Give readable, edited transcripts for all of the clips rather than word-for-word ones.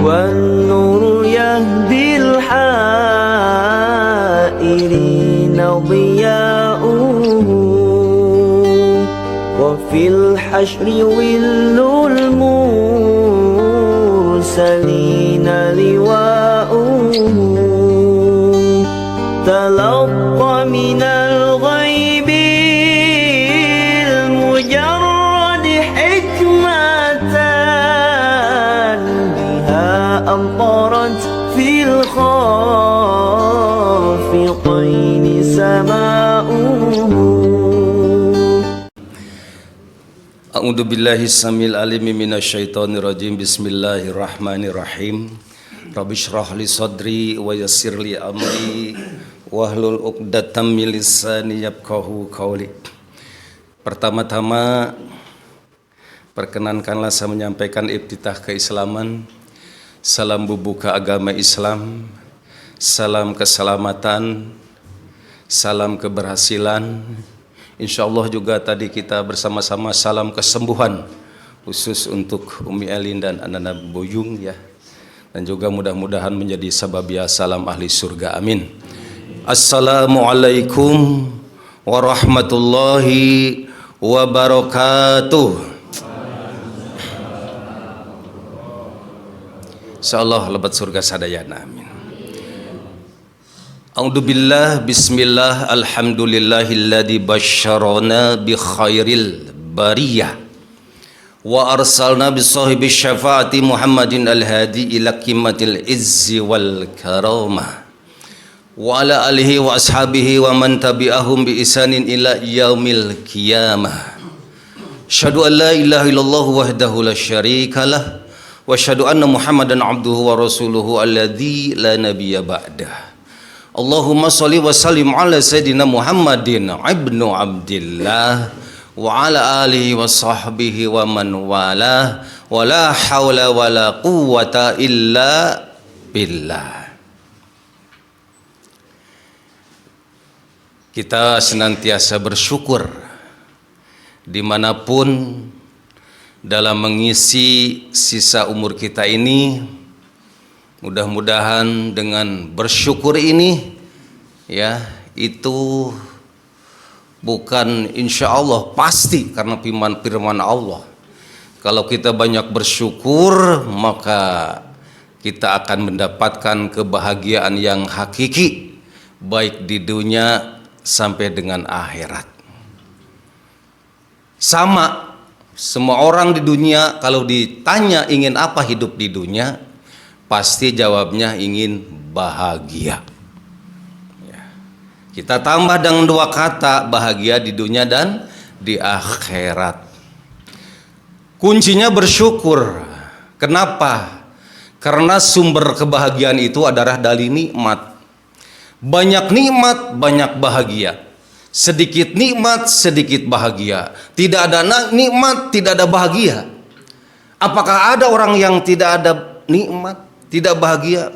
والنور يهدي الحائرين ضياؤه وفي الحشر ظل المرسلين لواؤه تلقى من الغيب المجرد حكمة بها أمطرت في الخافقين سماؤه. A'udzu billahi samil alim minasyaitonir rajim. Bismillahirrahmanirrahim. Rabbi shrah li sadri wa yassir li amri wahlul 'uqdatam min lisani yafqahu qawli. Pertama-tama perkenankanlah saya menyampaikan iftitah keislaman. Salam bubuka agama Islam. Salam keselamatan. Salam keberhasilan. Insyaallah juga tadi kita bersama-sama salam kesembuhan khusus untuk Umi Elin dan Ananda Boyung ya. Dan juga mudah-mudahan menjadi sababia salam ahli surga, amin. Assalamualaikum warahmatullahi wabarakatuh. Insyaallah lebat surga sadayana, amin. A'udzubillah, bismillah, alhamdulillahilladzi basyarana bi khairil bariyah wa arsalna bi sahibi syafaati Muhammadin al-hadi ila qimatil izzi wal karamah wa ala alihi wa ashabihi wa man tabi'ahum bi isanin ila yaumil qiyamah. Asyhadu an la ilaha illallah wahdahu la syarikalah wa asyhadu anna Muhammadan abduhu wa rasuluhu alladzi la nabiyya ba'dah. Allahumma sholli wa sallim ala sayyidina Muhammadin ibnu Abdillah wa ala alihi wa sahbihi wa man wala wa la hawla wa la quwwata illa billah. Kita senantiasa bersyukur dimanapun dalam mengisi sisa umur kita ini. Mudah-mudahan dengan bersyukur ini ya, itu bukan insya Allah, pasti karena firman Allah. Kalau kita banyak bersyukur maka kita akan mendapatkan kebahagiaan yang hakiki baik di dunia sampai dengan akhirat. Sama, semua orang di dunia kalau ditanya ingin apa hidup di dunia, pasti jawabnya ingin bahagia ya. Kita tambah dengan dua kata, bahagia di dunia dan di akhirat. Kuncinya bersyukur. Kenapa? Karena sumber kebahagiaan itu adalah dari nikmat. Banyak nikmat, banyak bahagia. Sedikit nikmat, sedikit bahagia. Tidak ada nikmat, tidak ada bahagia. Apakah ada orang yang tidak ada nikmat, tidak bahagia?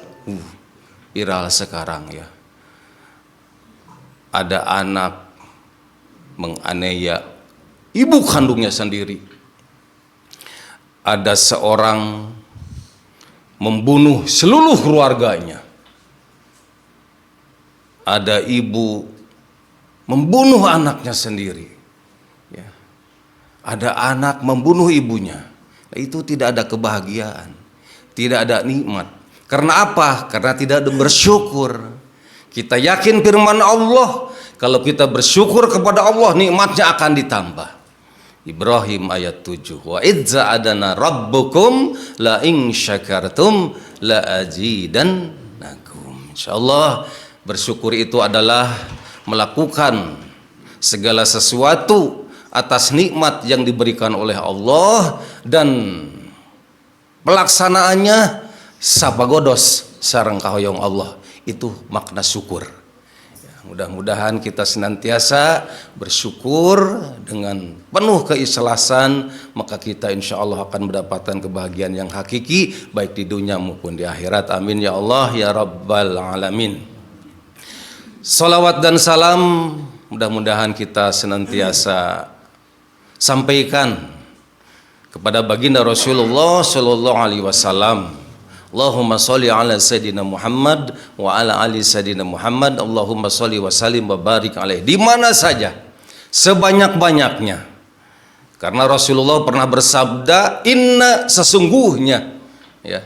Viral sekarang ya. Ada anak menganiaya ibu kandungnya sendiri. Ada seorang membunuh seluruh keluarganya. Ada ibu membunuh anaknya sendiri ya. Ada anak membunuh ibunya. Itu tidak ada kebahagiaan, tidak ada nikmat. Karena apa? Karena tidak ada bersyukur. Kita yakin firman Allah, kalau kita bersyukur kepada Allah, nikmatnya akan ditambah. Ibrahim ayat 7. Wa idza adana rabbukum la in syakartum la azidannakum. Insyaallah bersyukur itu adalah melakukan segala sesuatu atas nikmat yang diberikan oleh Allah dan pelaksanaannya sapagodos sareng kahoyong Allah. Itu makna syukur ya, mudah-mudahan kita senantiasa bersyukur dengan penuh keikhlasan, maka kita insya Allah akan mendapatkan kebahagiaan yang hakiki baik di dunia maupun di akhirat, amin ya Allah ya Rabbal Alamin. Salawat dan salam mudah-mudahan kita senantiasa sampaikan kepada baginda Rasulullah Shallallahu Alaihi Wasallam. Allahumma sholli ala Sayyidina Muhammad wa ala ali Sayyidina Muhammad. Allahumma sholli wa sallim wa barik alaihi. Di mana saja, sebanyak-banyaknya. Karena Rasulullah pernah bersabda, inna sesungguhnya, ya.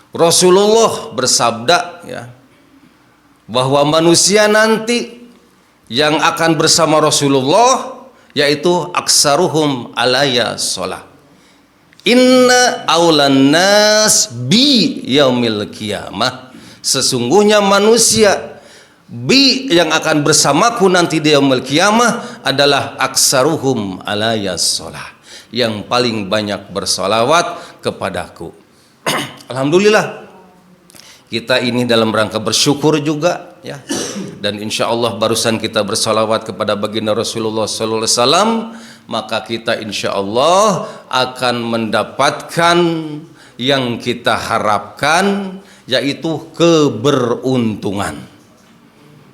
Rasulullah bersabda, ya, bahwa manusia nanti yang akan bersama Rasulullah yaitu aksaruhum alaya sholat. Inna aulan nas bi yaumil qiyamah. Sesungguhnya manusia bi yang akan bersamaku nanti di yaumil qiyamah adalah aksaruhum alaya sholat, yang paling banyak bersolawat kepadaku. Alhamdulillah, kita ini dalam rangka bersyukur juga, ya. Dan insya Allah barusan kita bersolawat kepada baginda Rasulullah sallallahu alaihi wasallam, maka kita insya Allah akan mendapatkan yang kita harapkan, yaitu keberuntungan.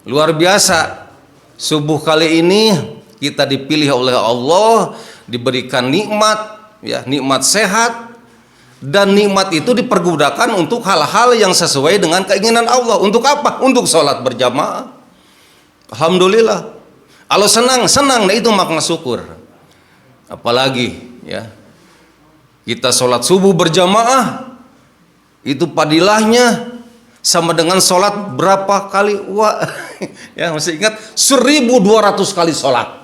Luar biasa, subuh kali ini kita dipilih oleh Allah, diberikan nikmat, ya, nikmat sehat, dan nikmat itu dipergunakan untuk hal-hal yang sesuai dengan keinginan Allah. Untuk apa? Untuk sholat berjamaah. Alhamdulillah. Kalau senang, nah itu makna syukur. Apalagi, ya, kita sholat subuh berjamaah, itu padilahnya sama dengan sholat berapa kali? Wah, ya, masih ingat 1200 kali sholat.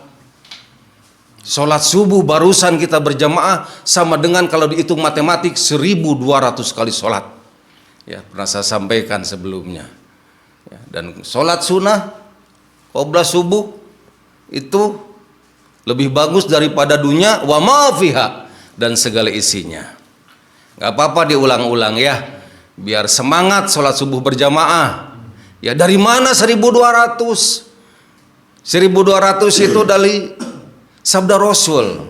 Sholat subuh barusan kita berjamaah sama dengan kalau dihitung matematik 1200 kali sholat. Ya, pernah saya sampaikan sebelumnya. Ya, dan sholat sunnah qobla subuh itu lebih bagus daripada dunia wa ma fiha dan segala isinya. Gak apa-apa diulang-ulang, ya, biar semangat sholat subuh berjamaah. Ya, dari mana 1200? 1200 itu dari sabda Rasul,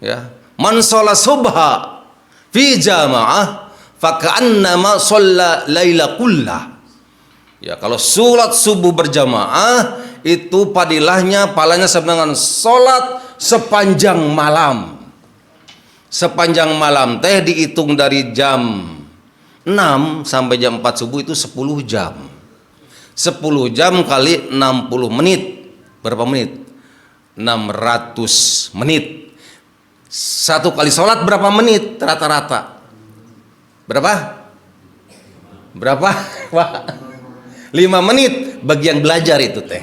ya, man sholat subha fi jamaah faka'annama sholla laila kullah. Ya, kalau sholat subuh berjamaah itu padilahnya, palanya sama dengan sholat sepanjang malam. Sepanjang malam teh dihitung dari jam 6 sampai jam 4 subuh itu 10 jam. 10 jam kali 60 menit. Berapa menit? 600 menit. Satu kali sholat berapa menit rata-rata? Berapa? 5 menit bagi yang belajar itu teh.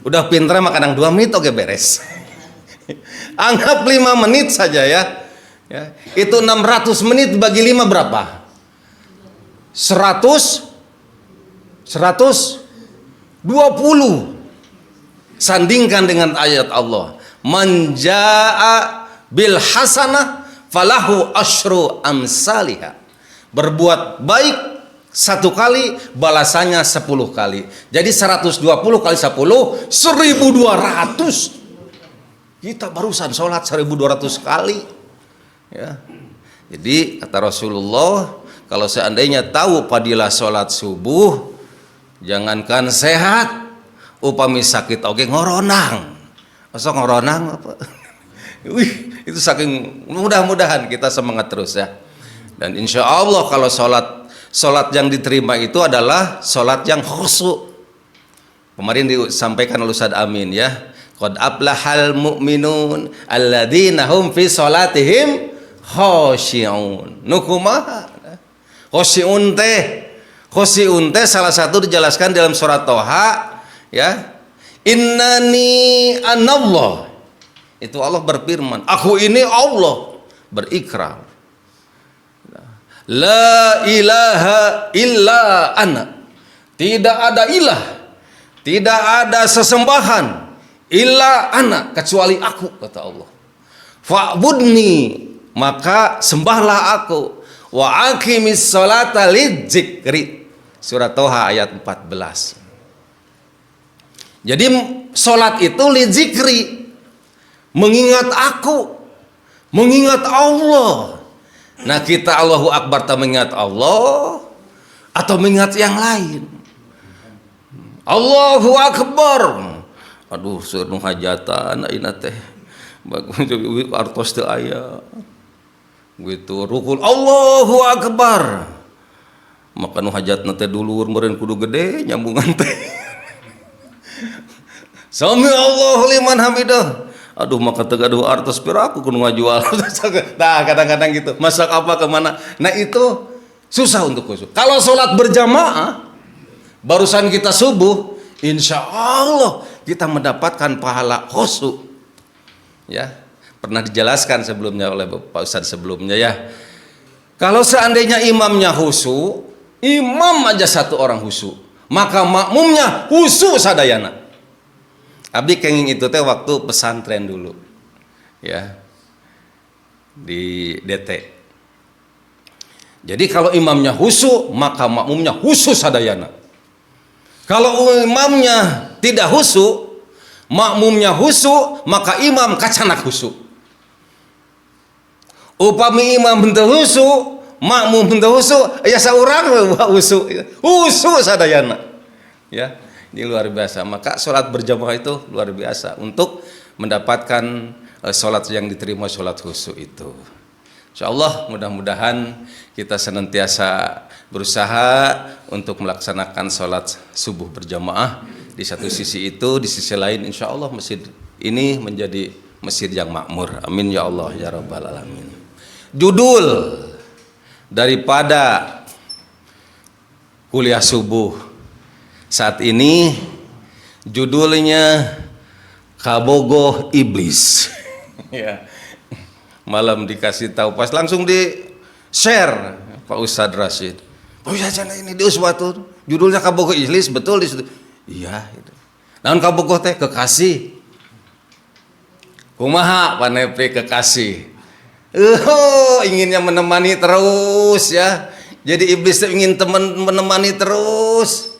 Udah pintar mah kadang 2 menit oke beres. Anggap 5 menit saja, ya. Ya. Itu 600 menit bagi 5 berapa? 120. Sandingkan dengan ayat Allah, man jaa bil hasanah falahu asyru amsalihah. Berbuat baik 1 kali, balasannya 10 kali. Jadi 120 kali 10, 1200. Kita barusan sholat 1200 kali, ya. Jadi kata Rasulullah, kalau seandainya tahu fadilah sholat subuh, jangankan sehat, upami sakit oke ngoronang. Masa ngoronang apa? Wih, itu saking mudah-mudahan kita semangat terus, ya. Dan insya Allah kalau sholat yang diterima itu adalah sholat yang khusyuk. Kemarin disampaikan oleh Ustaz Amin, ya, qad aflahal mu'minun alladzina hum fi sholatihim khosyi'un. Nukumaha khosyi'un teh salah satu dijelaskan dalam surat Toha, ya, innani anallah. Itu Allah berfirman, aku ini Allah, berikrar, la ilaha illa ana. Tidak ada ilah, tidak ada sesembahan illa ana, kecuali aku, kata Allah. Fa'budni, maka sembahlah aku. Wa aqimis sholata lidzikri. Surat Toha ayat 14. Jadi sholat itu lidzikri, mengingat aku, mengingat Allah. Nah, kita Allahu Akbar tak mengingat Allah atau mengingat yang lain? Allahu Akbar. Aduh, seueur hajatan ayeuna teh. Bagus artos teu aya. Gitu, rukun Allahu Akbar. maka nu hajatna teh dulur meureun kudu gede nyambungan teh. Sami Allahu liman hamidah. Aduh maka teu gaduh artos piraku kudu ngajual. Nah kadang-kadang gitu. Masak apa kemana? Nah itu susah untuk khusyuk. Kalau sholat berjamaah barusan kita subuh, insya Allah kita mendapatkan pahala khusyuk. Ya, pernah dijelaskan sebelumnya oleh Pak Ustadz sebelumnya ya. Kalau seandainya imamnya khusyuk, imam aja satu orang khusyuk, maka makmumnya khusyuk sadayana. Abdi kenging itu teh waktu pesantren dulu, ya di DT. Jadi kalau imamnya khusyuk, maka makmumnya khusyuk sadayana. Kalau imamnya tidak khusyuk, makmumnya khusyuk, maka imam kacanak khusyuk. Upami imam henteu khusyuk, makmum henteu khusyuk, ya saurang khusyuk. Khusyuk sadayana. Ya, ini luar biasa. Maka sholat berjamaah itu luar biasa untuk mendapatkan sholat yang diterima, sholat khusyuk itu. Insyaallah mudah-mudahan kita senantiasa berusaha untuk melaksanakan sholat subuh berjamaah. Di satu sisi itu, di sisi lain insya Allah masjid ini menjadi masjid yang makmur. Amin ya Allah ya rabbal alamin. Judul daripada kuliah subuh saat ini judulnya Kabogoh Iblis. Ya. Malam dikasih tahu, pas langsung di share Pak Ustadz Rashid. Pak Ustadz ini di uswatun judulnya Kabogoh Iblis, betul di situ. Iya itu. Naon kabogoh teh kekasih. Kumaha panepe kekasih. Inginnya menemani terus ya. Jadi iblis teh ingin teman menemani terus.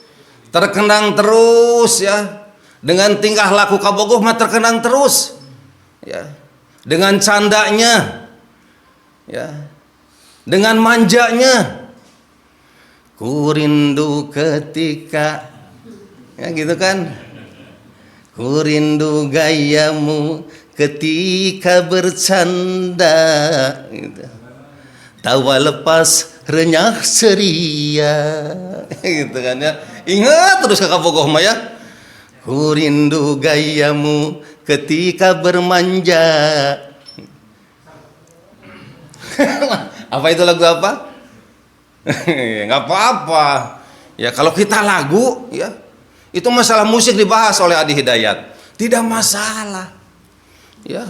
Terkenang terus ya. Dengan tingkah laku kabogoh mah terkenang terus. Ya. Dengan candanya. Ya. Dengan manjanya. Ku rindu ketika, ya gitu kan, ku rindu gayamu ketika bercanda, gitu. Tawa lepas renyah ceria, gitu kan ya. Ingat terus kakak Bogoh Maya, ku rindu gayamu ketika bermanja. Apa itu lagu apa? Nggak apa-apa. Ya kalau kita lagu, ya itu masalah musik dibahas oleh Adi Hidayat, tidak masalah. Ya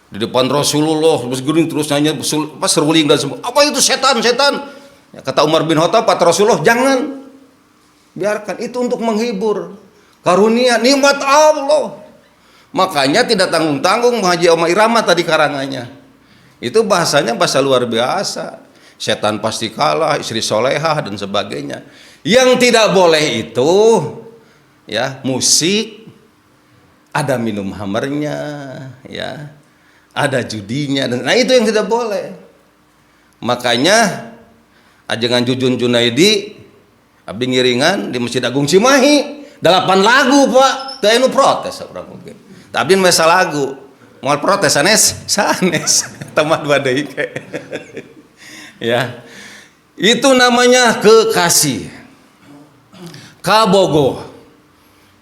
di depan Rasulullah terus nanya pas seruling dan semua. Apa itu setan? Ya, kata Umar bin Khattab, kata Rasulullah, jangan biarkan itu untuk menghibur. Karunia nikmat Allah. Makanya tidak tanggung-tanggung Haji Oma Irama tadi karangannya. Itu bahasanya bahasa luar biasa. Setan pasti kalah, istri solehah dan sebagainya. Yang tidak boleh itu ya musik, ada minum hamernya, ya, ada judinya, dan nah itu yang tidak boleh. Makanya ajengan Jujun Junaidi abdi ngiringan di Masjid Agung Cimahi 8 lagu Pak, teu anu protes urang oge. Abdi mesa lagu, moal protes sanes, tamah 2 deui ke. Ya. Itu namanya kekasih. Kabogoh.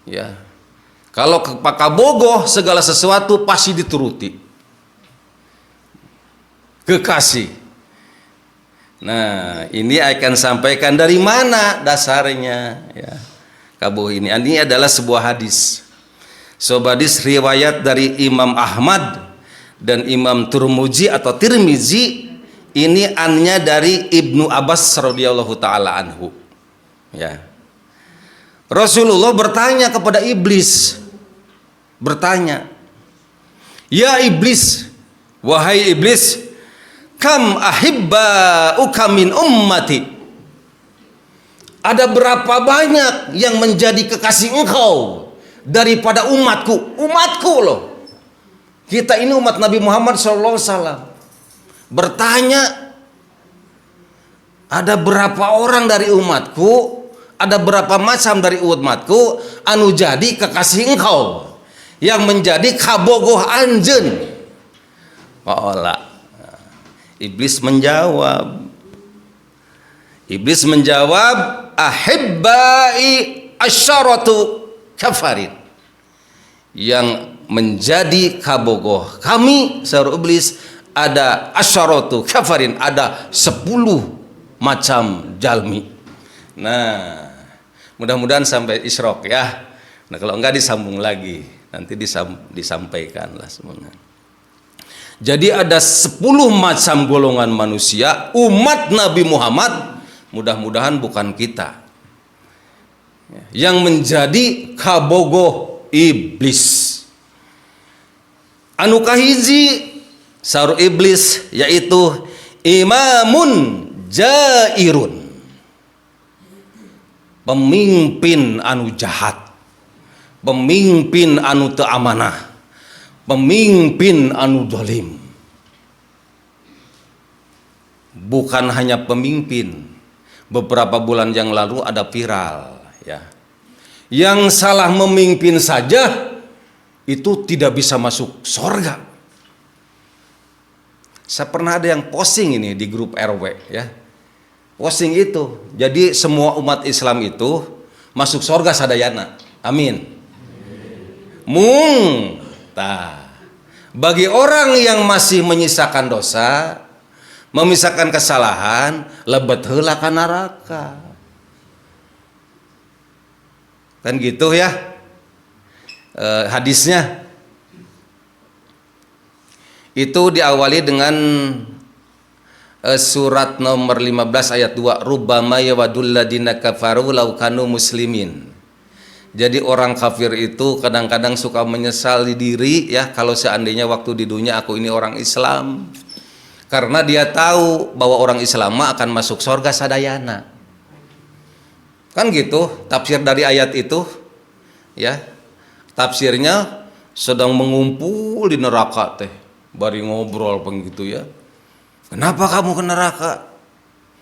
Ya. Kalau kabogoh segala sesuatu pasti dituruti. Kekasih. Nah, ini akan sampaikan dari mana dasarnya ya. Kabogoh ini adalah sebuah hadis. Sebuah hadis riwayat dari Imam Ahmad dan Imam Turmuzi atau Tirmizi. Ini annya dari Ibnu Abbas radhiyallahu taala anhu. Ya. Rasulullah bertanya kepada iblis. Bertanya, "Ya iblis, wahai iblis, kam ahibbauka min ummati?" Ada berapa banyak yang menjadi kekasih engkau daripada umatku? Umatku loh. Kita ini umat Nabi Muhammad SAW. Bertanya, ada berapa orang dari umatku, ada berapa macam dari umatku anu jadi kekasih engkau, yang menjadi kabogoh anjeun. Qala, iblis menjawab, Iblis menjawab, ahibbai asyaratu kafarin. Yang menjadi kabogoh kami, seru iblis, ada asyaratu kafarin, ada 10 macam jalmi. Nah, mudah-mudahan sampai isyraq ya. Nah, kalau enggak disambung lagi, nanti disampaikan lah semuanya. Jadi ada 10 macam golongan manusia umat Nabi Muhammad, mudah-mudahan bukan kita, yang menjadi kabogoh iblis. Anu kahiji saru iblis yaitu imamun jairun, pemimpin anu jahat, pemimpin anu teu amanah, pemimpin anu zalim. Bukan hanya pemimpin, beberapa bulan yang lalu ada viral ya, yang salah memimpin saja itu tidak bisa masuk sorga. Saya pernah ada yang posting ini di grup RW ya, posting itu, jadi semua umat Islam itu masuk sorga sadayana, amin. Mung tah, bagi orang yang masih menyisakan dosa, memisahkan kesalahan, lebet heula ka neraka. Kan gitu ya hadisnya. Itu diawali dengan surat nomor 15 ayat 2, rubbama yawadul ladina kafaru law kanu muslimin. Jadi orang kafir itu kadang-kadang suka menyesali diri ya, kalau seandainya waktu di dunia aku ini orang Islam, karena dia tahu bahwa orang Islam akan masuk surga sadayana. Kan gitu tafsir dari ayat itu ya. Tafsirnya sedang mengumpul di neraka teh, bari ngobrol begitu ya. Kenapa kamu ke neraka?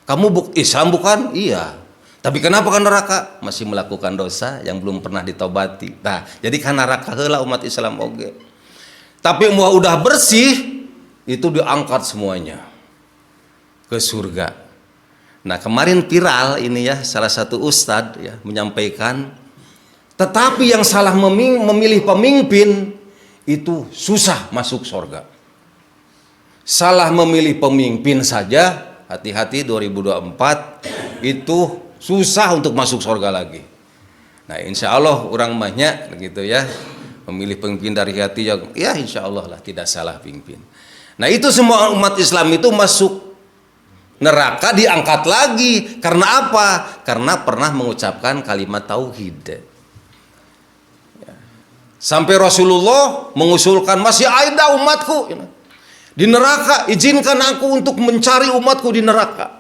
Kamu Islam bukan? Iya. Tapi kenapa ke neraka? Masih melakukan dosa yang belum pernah ditobati. Nah, jadi ke neraka heula umat Islam oge. Tapi mau udah bersih, itu diangkat semuanya ke surga. Nah, kemarin viral ini ya, salah satu ustadz ya menyampaikan, tetapi yang salah memilih pemimpin itu susah masuk surga. Salah memilih pemimpin saja, hati-hati 2024 itu susah untuk masuk surga lagi. Nah, insya Allah orang banyak gitu ya, memilih pemimpin dari hati ya insya Allah lah tidak salah pimpin. Nah, itu semua umat Islam itu masuk neraka diangkat lagi. Karena apa? Karena pernah mengucapkan kalimat tauhid. Sampai Rasulullah mengusulkan, masih ada umatku di neraka, izinkan aku untuk mencari umatku di neraka.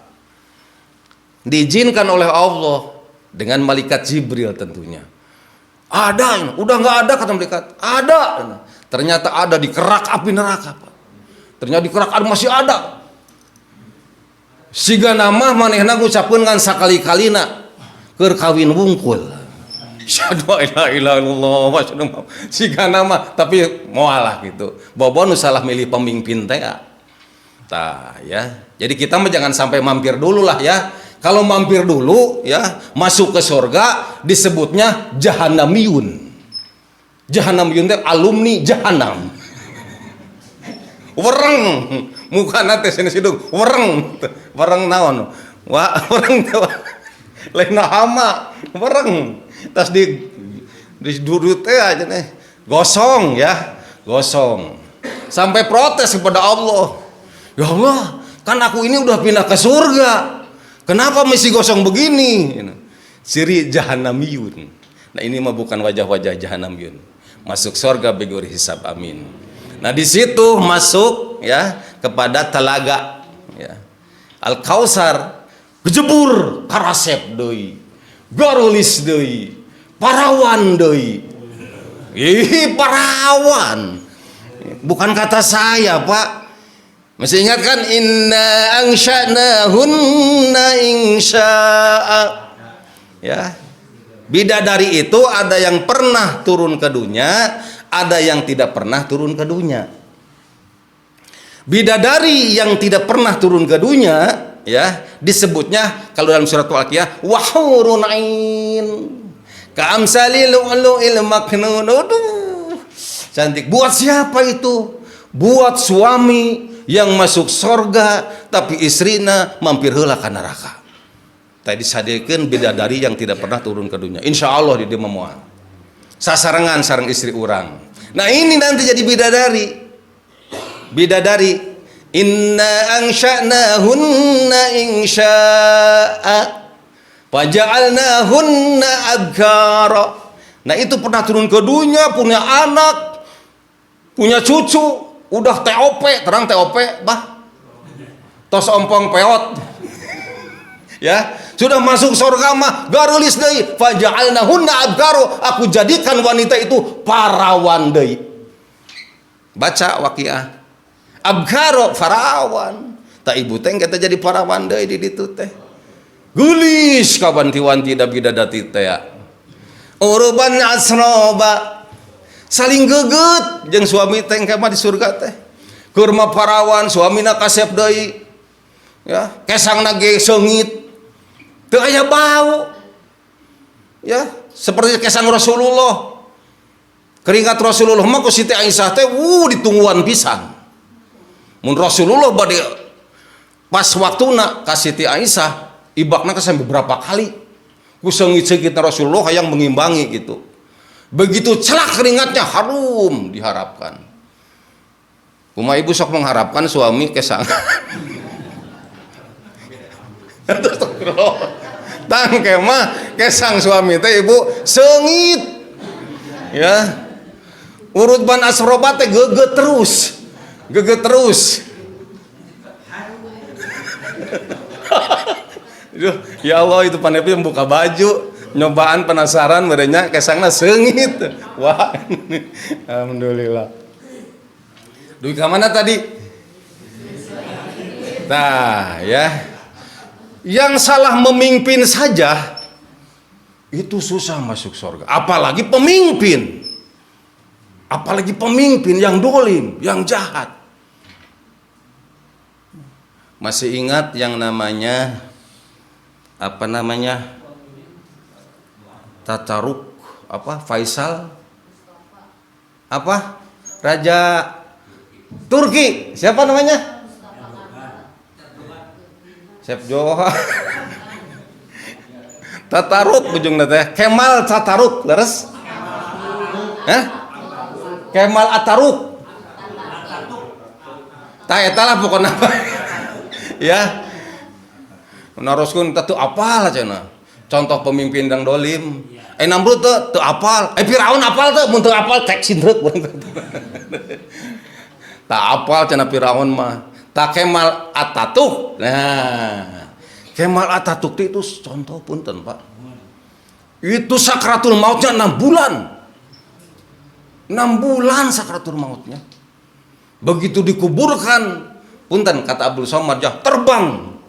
Diizinkan oleh Allah dengan malaikat Jibril tentunya. Ada, udah nggak ada kata malaikat. Ada, ternyata ada di kerak api neraka. Pak. Ternyata di kerak masih ada. Siga nama manehna ngucapkeun kan sakali-kalina keur kawin wungkul. Syahadu la ilaha illallah wa syahadu siga nama tapi moalah gitu. Bobo nu salah milih pemimpin teh. Tah ya. Jadi kita mah jangan sampai mampir dulu lah ya. Kalau mampir dulu ya, masuk ke surga disebutnya jahannamiyun. Jahannamiyun teh alumni jahanam. Wereng mukana teh sini sidung wereng. Wereng naon? Wah, wereng teh lain hama, wereng. Tas di duduk teh aja nih. Gosong ya, gosong. Sampai protes kepada Allah. Ya Allah, kan aku ini udah pindah ke surga. Kenapa masih gosong begini? Ciri jahannamiyun. Nah, ini mah bukan wajah-wajah jahannamiyun. Masuk surga bigor hisab, amin. Nah, di situ masuk ya kepada telaga ya. Al-Kausar, gejebur karasep deui. Garulis deui. Parawan deui. Ih, parawan. Bukan kata saya, Pak. Masih ingat kan, inna angsha'nahunna insya'a. Ya. Bidadari itu ada yang pernah turun ke dunia, ada yang tidak pernah turun ke dunia. Bidadari yang tidak pernah turun ke dunia ya disebutnya kalau dalam surat Al-Waqiah wahurun ain ka'amsalil lu'lu'il maknun. Cantik. Buat siapa itu? Buat suami yang masuk sorga tapi istrina mampir heula ka neraka. Tadi disadekeun bidadari yang tidak pernah turun ke dunia. Insya Allah di dia memuat. Sasarangan sareng istri orang. Nah ini nanti jadi bidadari. Bidadari. Inna ansha'nahunna insya'a faja'alnahunna abkara. Nah itu pernah turun ke dunia, punya anak, punya cucu, udah TOP, terang TOP, bah, tos ompong peot, ya, sudah masuk surga mah, garulis deui, faja'alnahunna abkaro, aku jadikan wanita itu parawan deui. Baca Waqiah, abkaro parawan, tak ibu teh kita jadi parawan deui di ditu teh, gulis kawan tiwanti da bidadati teh ya, urban asroba. Saling geget jeung suami teh engke mah di surga teh. Kurma parawan suamina kasep deui. Ya, kesangna ge seungit. Teu aya bau. Ya, seperti kesang Rasulullah. Keringat Rasulullah mah ku Siti Aisyah teh ditungguan pisan. Mun Rasulullah bade pas waktuna ka Siti Aisyah, ibakna ka sampai beberapa kali. Ku seungit-seungitna Rasulullah hayang mengimbangi gitu. Begitu celak keringatnya harum diharapkan. Kumaha ibu sok mengharapkan suami kesang. Tangke mah kesang suami teh ibu seungit. Ya. Urut ban asroba teh geget terus. Geget terus. Ya Allah itu panepi membuka baju. Nyobaan penasaran merenya kesangna seungit. Wah. Alhamdulillah. Duit ke mana tadi? Nah, ya. Yang salah memimpin saja itu susah masuk surga. Apalagi pemimpin. Apalagi pemimpin yang dolim, yang jahat. Masih ingat yang namanya apa namanya? Tataruk apa Faisal apa Raja Turki siapa namanya Chef Joha Tataruk ujungna teh Kemal Tataruk leres Kemal Ataruk ta eta lah pokona ya naroskeun teu apal cenah contoh pemimpin yang dolim. Namrud teu apal. Firaun apal teu mun teu apal tek sindreuk. Tak apal cenah Firaun mah. Tak Kemal Atatürk. Nah, Kemal Atatürk itu contoh punten, Pak. Itu sakratul mautnya 6 bulan. 6 bulan sakratul mautnya. Begitu dikuburkan, punten kata Abdul Somad terbang.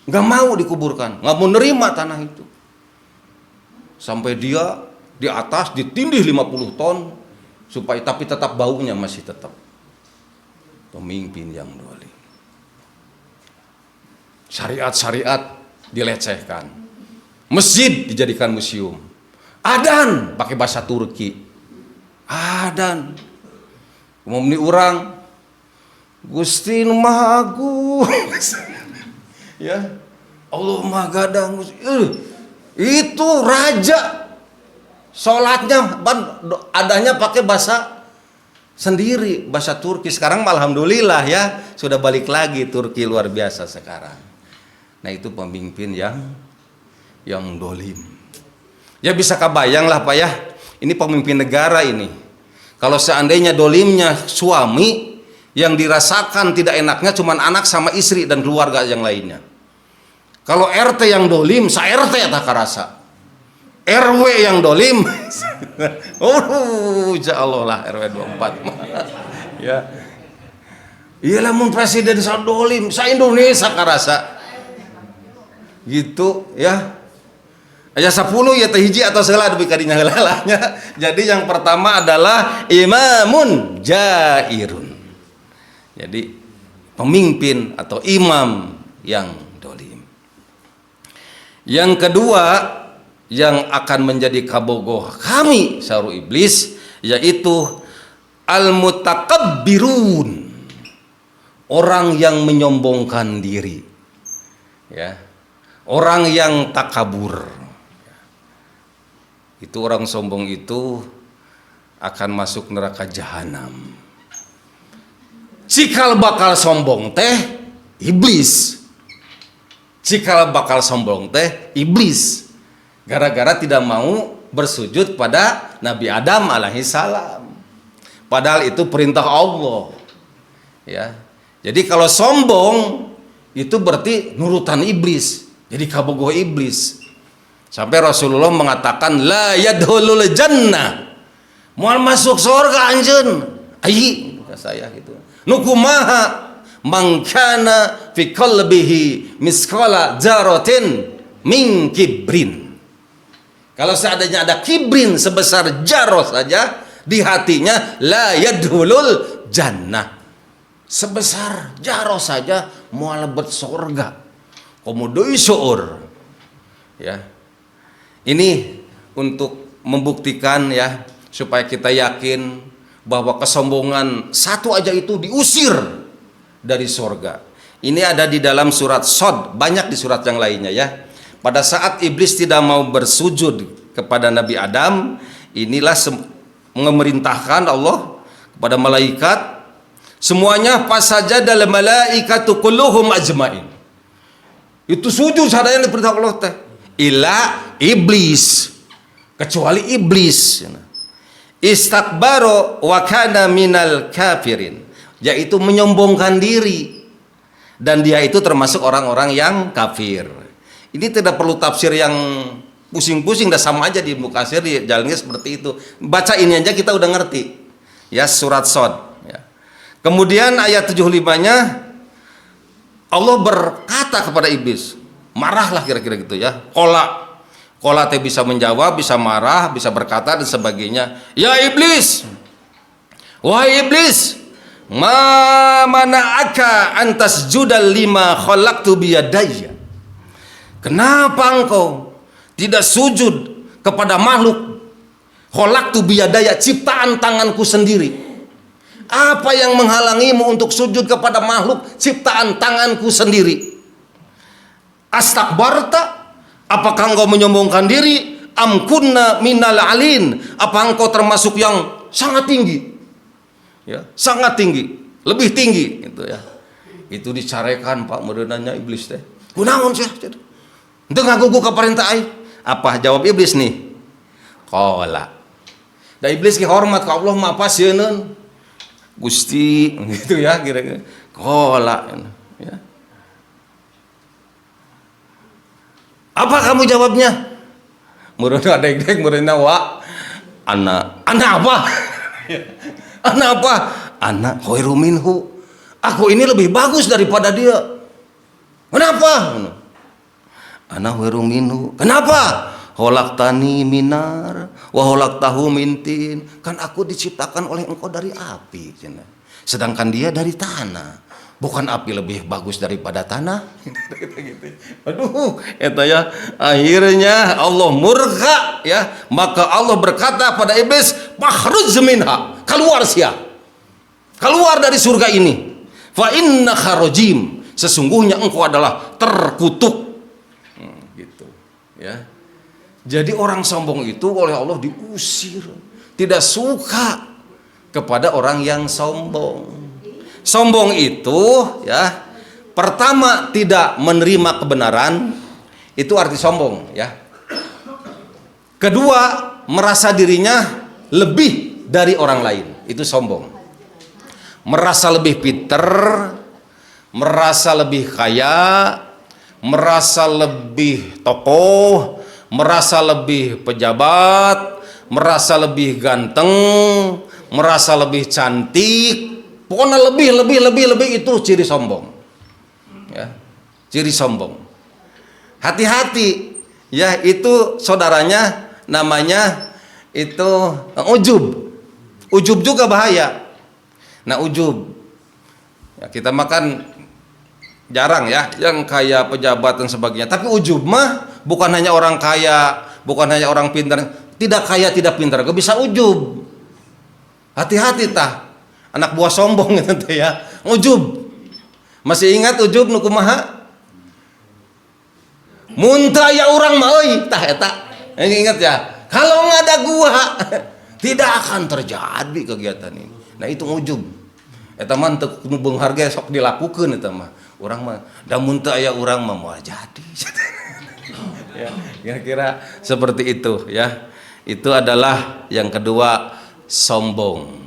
Nggak mau dikuburkan, nggak mau nerima tanah itu. Sampai dia di atas ditindih 50 ton supaya tapi tetap baunya masih tetap. Pemimpin yang dolim. Syariat-syariat dilecehkan. Masjid dijadikan museum. Adan pakai bahasa Turki. Adan. Umumni orang Gusti Maha Agung. Ya. Allah Maha Gadang. Itu raja. Salatnya adanya pakai bahasa sendiri, bahasa Turki. Sekarang alhamdulillah ya, sudah balik lagi Turki luar biasa sekarang. Nah, itu pemimpin yang dolim. Ya bisa kebayang lah Pak ya. Ini pemimpin negara ini. Kalau seandainya dolimnya suami, yang dirasakan tidak enaknya cuma anak sama istri dan keluarga yang lainnya. Kalau RT yang dolim, sa-RT tak kerasa. RW yang dolim, insya Allah lah RW 24. Ya, iyalah mun presiden sa dolim, sa Indonesia kerasa. Gitu ya. Aja 10 ya teh hiji atau salah demi kadinya helalahnya. Jadi yang pertama adalah imamun jairun. Jadi pemimpin atau imam yang Yang kedua yang akan menjadi kabogoh kami saru iblis, yaitu al-mutakabbirun, orang yang menyombongkan diri, ya, orang yang takabur. Itu orang sombong itu akan masuk neraka jahanam. Cikal bakal sombong teh iblis. Cikal bakal sombong teh iblis. Gara-gara tidak mau bersujud pada Nabi Adam alaihi salam. Padahal itu perintah Allah. Ya. Jadi kalau sombong itu berarti nurutan iblis. Jadi kabogoh iblis. Sampai Rasulullah mengatakan la yadkhulul jannah. Moal masuk surga anjeun. Ai kata saya gitu. Nu kumaha man kana fi qalbihi misqala dzaratin min kibrin. Kalau seandainya ada kibrin sebesar jarah saja di hatinya, la yadkhulul jannah. Sebesar jarah saja moal lebet surga. Komodoi syuur. Ya. Ini untuk membuktikan ya, supaya kita yakin bahwa kesombongan satu aja itu diusir dari surga. Ini ada di dalam surat Shad, banyak di surat yang lainnya ya. Pada saat iblis tidak mau bersujud kepada Nabi Adam, inilah memerintahkan Allah kepada malaikat, semuanya fasajadal malaikatu kulluhum ajmain. Itu sujud sadaya diperintah Allah teh. Ila iblis, kecuali iblis. Istakbaro wa kana minal kafirin, yaitu menyombongkan diri, dan dia itu termasuk orang-orang yang kafir. Ini tidak perlu tafsir yang pusing-pusing, dah sama aja di Ibnu Katsir jalannya seperti itu. Baca ini aja kita udah ngerti. Ya, surat Shad ya. Kemudian ayat 75-nya Allah berkata kepada iblis, marahlah kira-kira gitu ya. Kola teh bisa menjawab, bisa marah, bisa berkata dan sebagainya. Ya iblis, wahai iblis, ma mana'aka antas judal lima khalaqtu biyadayya. Kenapa engkau tidak sujud kepada makhluk khalaqtu biyadayya, ciptaan tanganku sendiri? Apa yang menghalangimu untuk sujud kepada makhluk ciptaan tanganku sendiri? Astakbarta, apakah engkau menyombongkan diri? Am kunna minal alin, apa engkau termasuk yang sangat tinggi? Ya, sangat tinggi, lebih tinggi gitu ya. Itu dicarekan Pak merenanya iblis teh. Kunaon sih? Henteu ngagugu ka parentah ai. Apa jawab iblis nih? Qala. Da iblis ki hormat ka Allah mah apa sieun? Gusti gitu ya kira-kira. Qala ya. Apa kamu jawabnya? Muruna dek-dek muruna wa ana apa? Ana apa? Ana khairu minhu. Aku ini lebih bagus daripada dia. Kenapa? Ana khairu minhu. Kenapa? Khalaqtani minar wa khalaqtahu min tin. Kan aku diciptakan oleh engkau dari api, sedangkan dia dari tanah. Bukan api lebih bagus daripada tanah? Aduh, eta ya, akhirnya Allah murka ya. Maka Allah berkata pada iblis, "Fakhruj minha." Keluar sia. Keluar dari surga ini. Fa innaka rajim. Sesungguhnya engkau adalah terkutuk. Gitu, ya. Jadi orang sombong itu oleh Allah diusir. Tidak suka kepada orang yang sombong. Sombong itu ya, pertama tidak menerima kebenaran, itu arti sombong ya. Kedua, merasa dirinya lebih dari orang lain, itu sombong. Merasa lebih pinter, merasa lebih kaya, merasa lebih tokoh, merasa lebih pejabat, merasa lebih ganteng, merasa lebih cantik. Pokoknya lebih itu ciri sombong. Ya, ciri sombong. Hati-hati, ya itu saudaranya namanya itu ujub. Ujub juga bahaya. Nah ujub, ya, kita makan jarang ya, yang kayak pejabat dan sebagainya. Tapi ujub mah bukan hanya orang kaya, bukan hanya orang pintar, tidak kaya tidak pintar, gak bisa ujub. Hati-hati tah, anak buah sombong gitu ya, ujub. Masih ingat ujub nu kumaha? Muntah ya orang mah euy, tah eta. Ingat ya, kalau nggak ada gua tidak akan terjadi kegiatan ini. Nah itu ujub. Eta mah teu beung harga sok dilakukeun eta mah. Urang mah da muntah aya urang mah moal jadi. Ya, kira-kira seperti itu ya. Itu adalah yang kedua, sombong.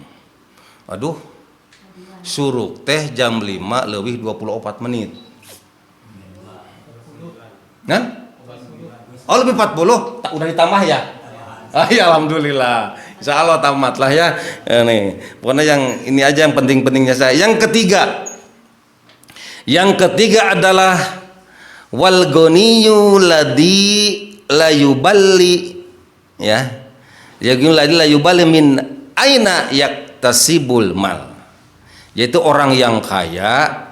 Aduh, suruk teh jam 5 leuwih 24 menit. Nah? Oh lebih 40? Tak udah ditambah ya? Ah ya alhamdulillah. Insya Allah tamat lah ya. Nih, pokoknya yang ini aja yang penting-pentingnya saya. Yang ketiga adalah wal ghaniyu ladzi la yuballi ya. Yaqul ladzi la yuballi min aina yaktasibul mal. Yaitu orang yang kaya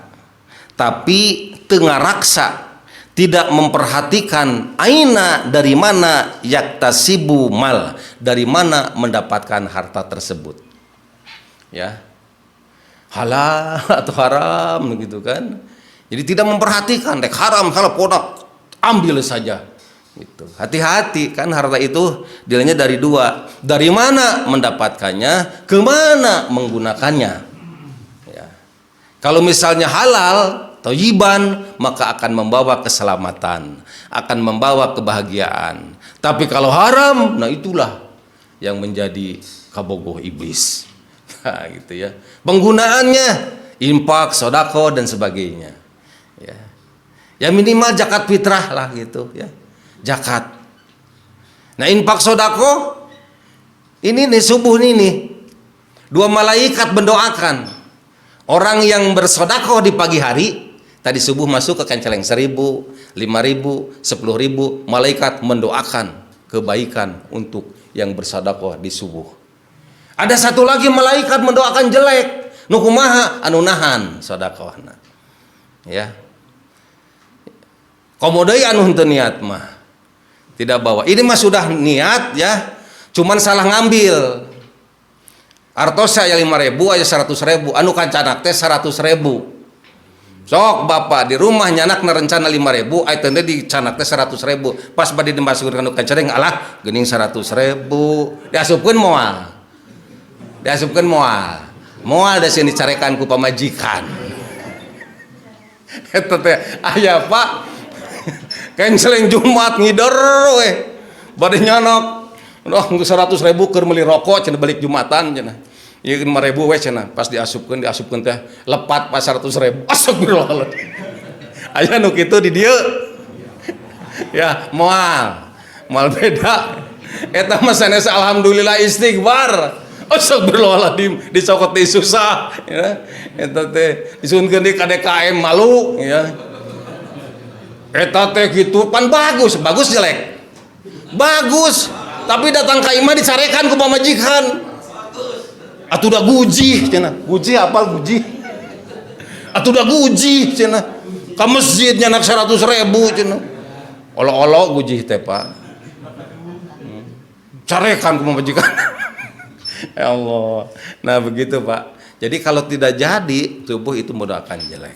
tapi tengah raksa, tidak memperhatikan aina dari mana yaktasibu mal, dari mana mendapatkan harta tersebut. Ya. Halal atau haram gitu kan. Jadi tidak memperhatikan, dek haram kalau ponak ambil saja. Gitu. Hati-hati kan, harta itu nilainya dari dua. Dari mana mendapatkannya, kemana menggunakannya. Ya. Kalau misalnya halal, thayyiban, maka akan membawa keselamatan, akan membawa kebahagiaan. Tapi kalau haram, nah itulah yang menjadi kabogoh iblis. Nah, gitu ya. Penggunaannya infak, sedekah dan sebagainya. Ya. Ya minimal zakat fitrah lah gitu ya. Zakat. Nah, infak sedekah ini nih subuh ini dua malaikat mendoakan orang yang bersedekah di pagi hari. Tadi subuh masuk ke kenceleng 1.000, 5.000, 10.000, malaikat mendoakan kebaikan untuk yang bersedekah di subuh. Ada satu lagi malaikat mendoakan jelek, nu kumaha anu nahan sedekahna. Ya. Komodai anu henteu niat mah tidak bawa. Ini mah sudah niat ya, cuman salah ngambil. Artos aya 5.000 aya 100.000, anu kancanak teh 100.000. Sok bapak di rumah nyanak rencana 5.000, aya teh di canak teh 100.000. Pas bade dimasukeun ka kancereng alah geuning 100.000. Diasupkeun moal. Diasupkeun moal. Moal da sieun dicarekan ku pamajikan. Eta teh aya Pak. Kenceleng Jumat ngider we. Bade nyanak. Noh 100.000 keur meuli rokok cenah balik Jumatan cenah. Ieu 5.000 we cenah. Pas diasupkeun teh lepat pas 100.000. Astagfirullahaladzim. Aya nu kitu di dieu. Ya, moal. Moal beda. Eta mah sanes alhamdulillah istighfar. Astagfirullahaladzim, dicokot di susah ya. Eta teh disuunkeun di KDKM malu ya. Eta teh gitu pan bagus jelek. Bagus, tapi datang ka imah dicarekan ku pamajikan. Atuh da guji cenah. Guji apal guji? Atuh da guji cenah. Ka masjid nyanak 100.000 cenah. Olo-olo guji teh Pak. Carekan ku pamajikan. Ya Allah. Nah begitu Pak. Jadi kalau tidak jadi tubuh itu mendoakan jelek.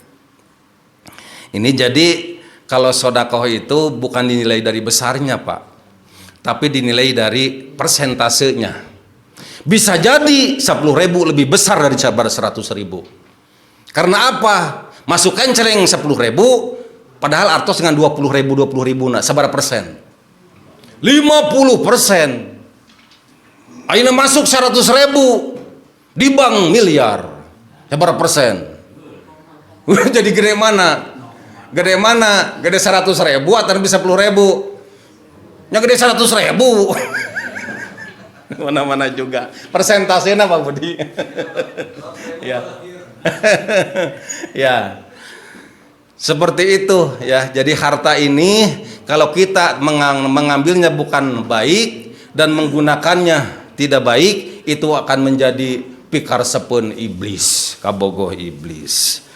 Ini jadi kalau sedekah itu bukan dinilai dari besarnya Pak, tapi dinilai dari persentasenya. Bisa jadi 10.000 lebih besar dari cabar 100.000. Karena apa? Masuk kenceleng 10.000, padahal artos dengan 20.000 nah sabar persen? 50%. Ayeuna masuk 100.000 di bank miliar. Berapa persen? Jadi gede mana? Gede mana? Gede 100.000 atau bisa 10.000? Nya gede 100.000. Mana-mana juga. Persentasenya Pak Budi. Ya. Ya. Seperti itu ya. Jadi harta ini kalau kita mengambilnya bukan baik dan menggunakannya tidak baik, itu akan menjadi pikar sepun iblis, kabogoh iblis.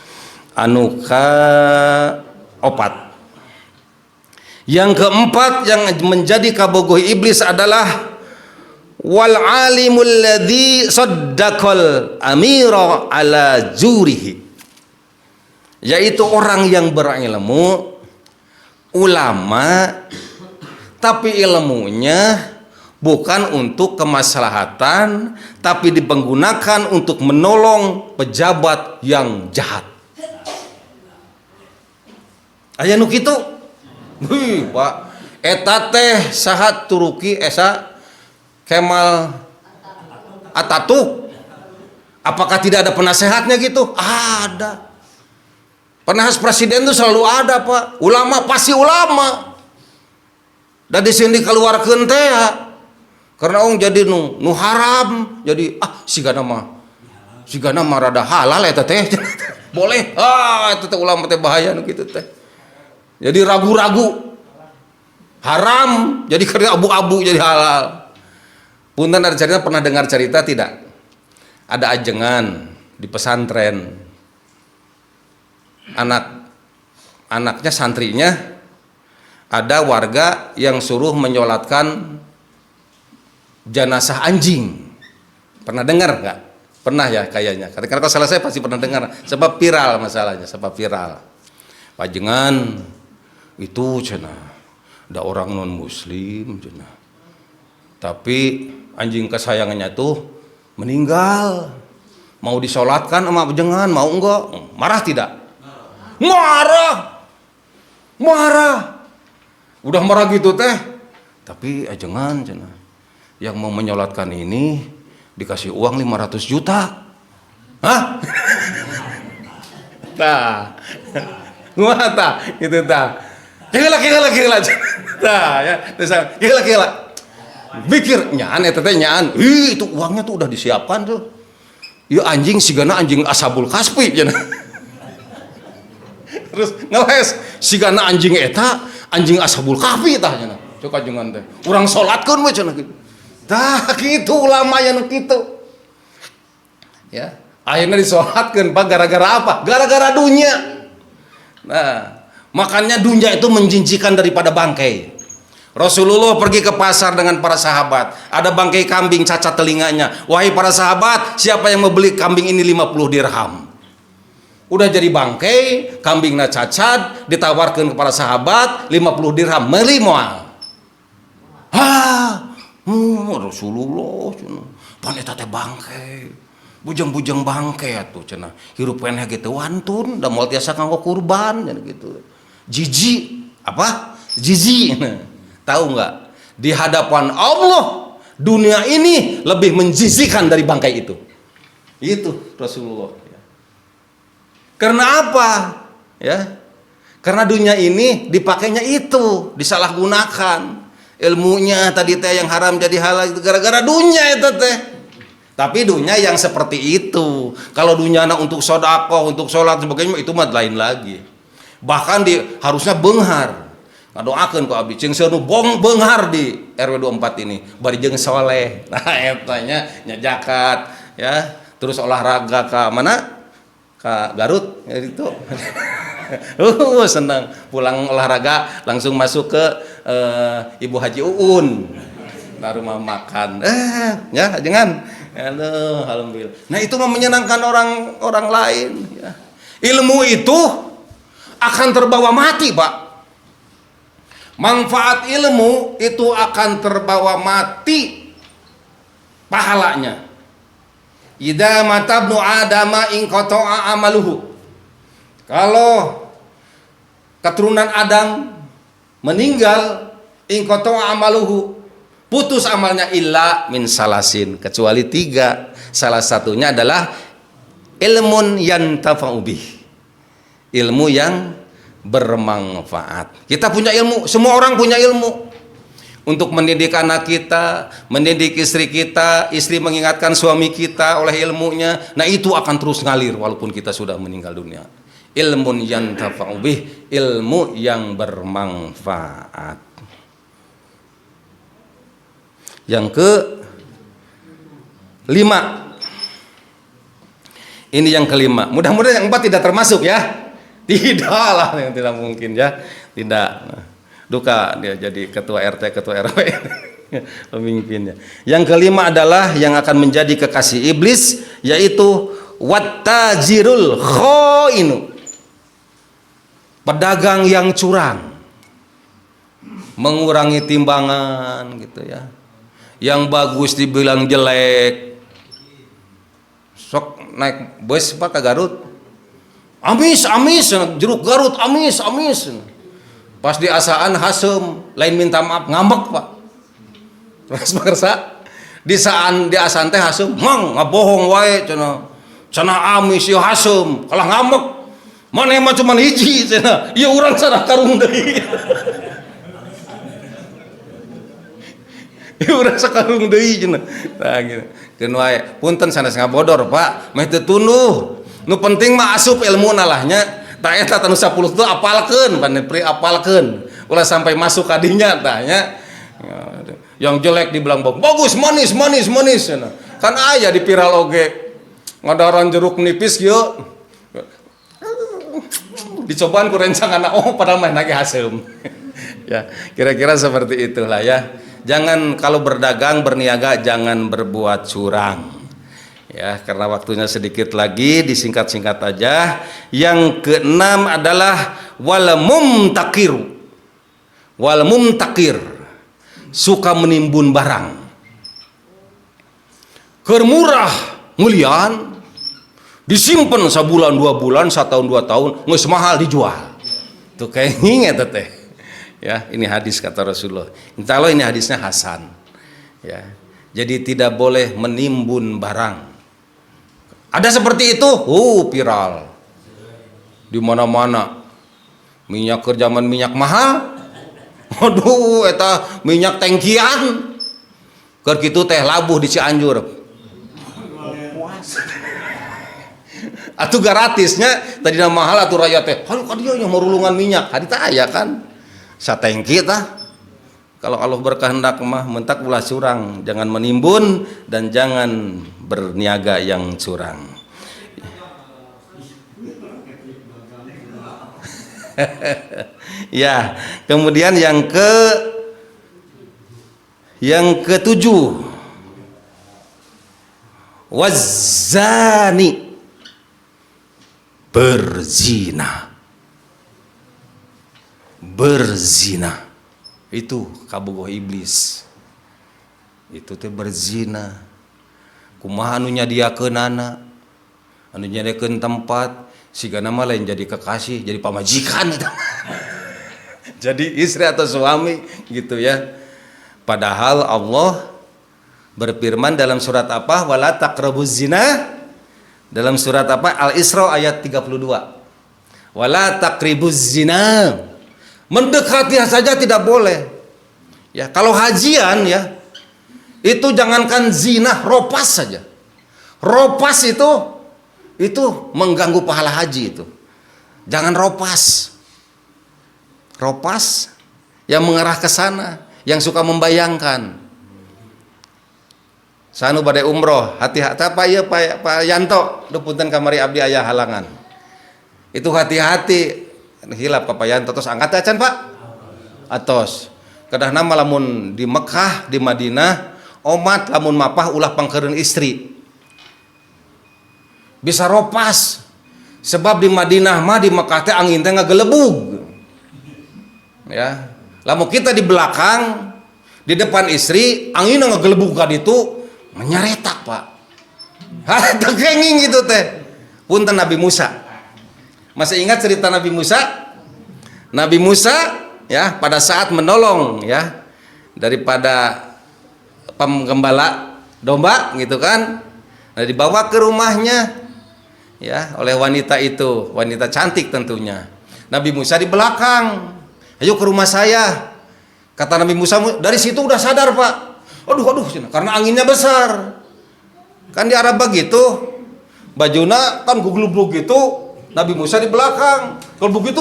Anu ka opat. Yang keempat yang menjadi kabogoh iblis adalah wal alimul ladzi saddaqal amira ala jurihi, yaitu orang yang berilmu, ulama, tapi ilmunya bukan untuk kemaslahatan, tapi dipergunakan untuk menolong pejabat yang jahat. Aya nu kitu. Wih, Pak, eta teh sahat Turki esa Kemal Atatürk. Apakah tidak ada penasehatnya gitu? Ada. Penasehat presiden itu selalu ada, Pak. Ulama pasti ulama. Dan di sini keluarkeun teh karena orang jadi nu haram, jadi sigana mah rada halal eta teh. Boleh. Eta teh ulama teh bahaya nu kitu teh. Jadi ragu-ragu. Haram jadi karena abu-abu jadi halal. Punten ada cerita, pernah dengar cerita tidak? Ada ajengan di pesantren. Anaknya santrinya ada warga yang suruh menyolatkan jenazah anjing. Pernah dengar nggak? Pernah ya kayaknya. Karena kalau salah saya pasti pernah dengar. Sebab viral masalahnya, sebab viral. Ajengan itu cenah, ada orang non muslim cenah. Tapi anjing kesayangannya tuh meninggal. Mau disolatkan sama ajengan, mau enggak? Marah tidak? Marah. Udah marah gitu teh. Tapi ajengan cenah, yang mau menyolatkan ini dikasih uang 500 juta. Hah? Nah, ngata gitu tah. Gila. Tah ya, gila. Mikir nyaan eta teh nyaan. Itu uangnya tuh udah disiapkan tuh. Ya anjing sigana anjing ashabul kasfi cenah. Terus ngeles sigana anjing eta anjing ashabul kahfi tah cenah. Cok ajengan teh. Urang salatkeun we cenah kitu. Tah kitu ulama yang kitu. Ya, akhirnya disolatkeun Pak gara-gara apa? Gara-gara dunia. Nah, makanya dunia itu menjijikan daripada bangkai. Rasulullah pergi ke pasar dengan para sahabat. Ada bangkai kambing cacat telinganya. Wahai para sahabat, siapa yang mau beli kambing ini 50 dirham? Udah jadi bangkai, kambingnya cacat, ditawarkan kepada sahabat 50 dirham, beli moal. Rasulullah pan eta teh bangkai. Bujang-bujang bangkai atuh cenah. Hirup eneh gitu wantun, da moal tiasa kanggo kurban cenah gitu. Jijik apa? Jijik. Tahu nggak? Di hadapan Allah dunia ini lebih menjijikan dari bangkai itu. Itu Rasulullah. Karena apa? Ya. Karena dunia ini dipakainya itu, disalahgunakan. Ilmunya tadi teh yang haram jadi halal itu gara-gara dunia itu teh. Tapi dunia yang seperti itu. Kalau dunia untuk sedekah, untuk sholat sebagainya itu mah lain lagi. Bahkan harusnya beunghar. Ngadoakeun ku abdi ceung seunu beunghar di RW 24 ini bari jeung soleh. Nah eta nya zakat ya, terus olahraga ka mana? Ka Garut ya itu. Senang pulang olahraga langsung masuk ke Ibu Haji Uun. Nah, rumah makan. Ya jangan. Aduh, alhamdulillah. Nah, itu menyenangkan orang lain ya. Ilmu itu akan terbawa mati, Pak. Manfaat ilmu itu akan terbawa mati pahalanya. Idza matabnu adama in qata'a amaluhu. Kalau keturunan Adam meninggal in qata'a amaluhu, putus amalnya illa min salasin, kecuali 3. Salah satunya adalah ilmun yantafa'u bih. Ilmu yang bermanfaat. Kita punya ilmu, semua orang punya ilmu. Untuk mendidik anak kita, mendidik istri kita, istri mengingatkan suami kita oleh ilmunya. Nah, itu akan terus ngalir walaupun kita sudah meninggal dunia. Ilmun yantafa'u bih, ilmu yang bermanfaat. Yang ke-5. Ini yang ke-5. Mudah-mudahan yang 4 tidak termasuk ya. Tidak lah, yang tidak mungkin ya. Tidak. duka dia jadi ketua RT, ketua RW. Pemimpinnya. Yang kelima adalah yang akan menjadi kekasih iblis, yaitu wattajirul khoinu, pedagang yang curang, mengurangi timbangan gitu ya. Yang bagus dibilang jelek. Sok naik bus Pak ke Garut, amis jeruk Garut amis. Pas di asaan hasem, lain minta maaf ngambek Pak. Terus makarsa di asaan teh hasem, mang ngabohong wae cenah amis ieu hasem, kalah ngambek. Maneh mah cuman hiji cenah. Ieu urang sana karung deui. Ieu urang sakarung deui cenah. Tah gitu. Keun wae, punten sanes ngabodor Pak, meh teu tunduh. Nu penting mah asup ilmuna lah nya. Tah eta tanu 10 teu apalkeun, panepri apalkeun. Ulah sampai masuk kadinya tah nya. Yang jelek dibilang bagus, manis cenah. Kan aya di viral oge. Ngadaran jeruk nipis kieu. Dicobaan ku rencang anak padahal mah nage haseum. Ya, kira-kira seperti itulah ya. Jangan kalau berdagang berniaga jangan berbuat curang. Ya, karena waktunya sedikit lagi, disingkat-singkat aja. Yang keenam adalah wal mumtakir, suka menimbun barang. Keur murah mulian, disimpan sebulan 2 bulan, 1 tahun 2 tahun, geus mahal dijual. Tuh kayak nginget teh. Ya, ini hadis kata Rasulullah. Insya Allah ini hadisnya hasan. Ya, jadi tidak boleh menimbun barang. Ada seperti itu, viral di mana-mana. Minyak zaman minyak mahal. Aduh, eta minyak tangkian. Keur kitu teh labuh di Cianjur. Atuh gratisnya tadi mahal atuh rakyat teh. Hayu ka dieu nya marulungan minyak. Harita aya kan. Satengki tah. Kalau Allah berkehendak mah mentak ulah curang, jangan menimbun dan jangan berniaga yang curang. Ya, kemudian yang ketujuh, wazani, berzina itu kabogoh iblis. Itu teh berzina. Kumaha anu nyadiakeunana, anu nyadiakeun tempat, sigana mah lain jadi kekasih, jadi pamajikan eta. Jadi istri atau suami gitu ya. Padahal Allah berfirman dalam surat apa? Wala taqrabuz zina. Dalam surat apa? Al-Isra ayat 32. Wala taqribuz zina. Mendekati saja tidak boleh. Ya, kalau hajian ya, itu jangankan zina, ropas saja. Ropas itu mengganggu pahala haji itu. Jangan ropas. Ropas yang mengarah ke sana, yang suka membayangkan. Sanu badai umroh, hati-hati apa ya Pak Yanto, duh punten kamari abdi aya halangan. Itu hati-hati. Hilap Pak Yanto terus angkat acan Pak. Atos. Kedah nama lamun di Mekah, di Madinah, omat lamun mapah ulah pangkereun istri. Bisa ropas. Sebab di Madinah mah di Mekah teh angin teh ngagelebug. Ya. Lamun kita di belakang, di depan istri, angin ngagelebug ka ditu, menyaretak Pak. Hah, tekenging gitu teh. Punten Nabi Musa. Masih ingat cerita Nabi Musa? Nabi Musa ya pada saat menolong ya daripada penggembala domba gitu kan, nah, dibawa ke rumahnya ya oleh wanita itu, wanita cantik tentunya. Nabi Musa di belakang, ayo ke rumah saya. Kata Nabi Musa, dari situ udah sadar Pak. Aduh, karena anginnya besar. Kan di Arab begitu, bajuna kan guglub gitu. Nabi Musa di belakang. Kalau begitu,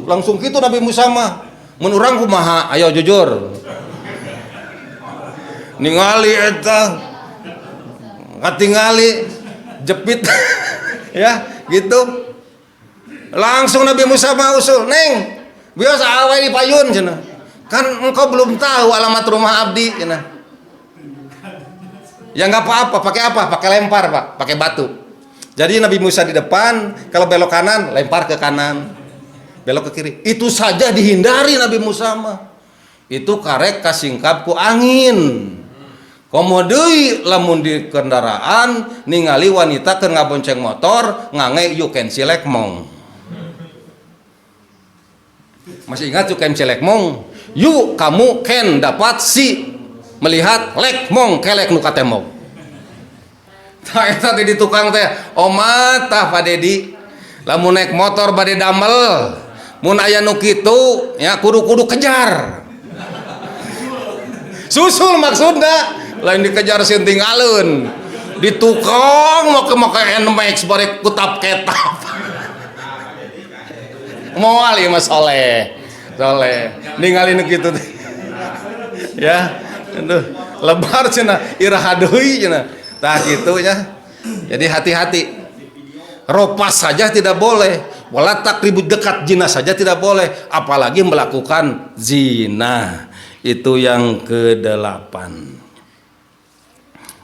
langsung gitu Nabi Musa mah. Mun urang kumaha? Ayo jujur. Ningali eta. Katingali jepit. Ya, gitu. Langsung Nabi Musa mah usul, "Neng, biasa awe di payun cenah." Kan engkau belum tahu alamat rumah abdi, cenah. Ya nggak apa-apa, pakai apa? Pakai lempar, Pak, pakai batu. Jadi Nabi Musa di depan, kalau belok kanan, lempar ke kanan. Belok ke kiri. Itu saja dihindari Nabi Musa mah. Itu karek kasingkap ku angin. Komo deui lamun di kendaraan ningali wanita keur ngabonceng motor, ngange you can select mong. Masih ingat you can select mong? Yuk kamu can dapat si melihat lek mong kelek nu katemong. Tah eta di tukang teh, omat tah Pak Dedi. Lamun naik motor bade damel, mun aya nu kitu ya kudu kejar. Susul maksudna, lain dikejar sinting alun. Di tukang mau ke NMAX barek kutap ketap. Moal ieu Mas Soleh. Ningali nu kitu teh. Ya, aduh, lebar cenah, iraha deui cenah. Tah kitu nya. Jadi hati-hati. Ropas saja tidak boleh, wala takribut dekat zina saja tidak boleh, apalagi melakukan zina. Itu yang ke-8.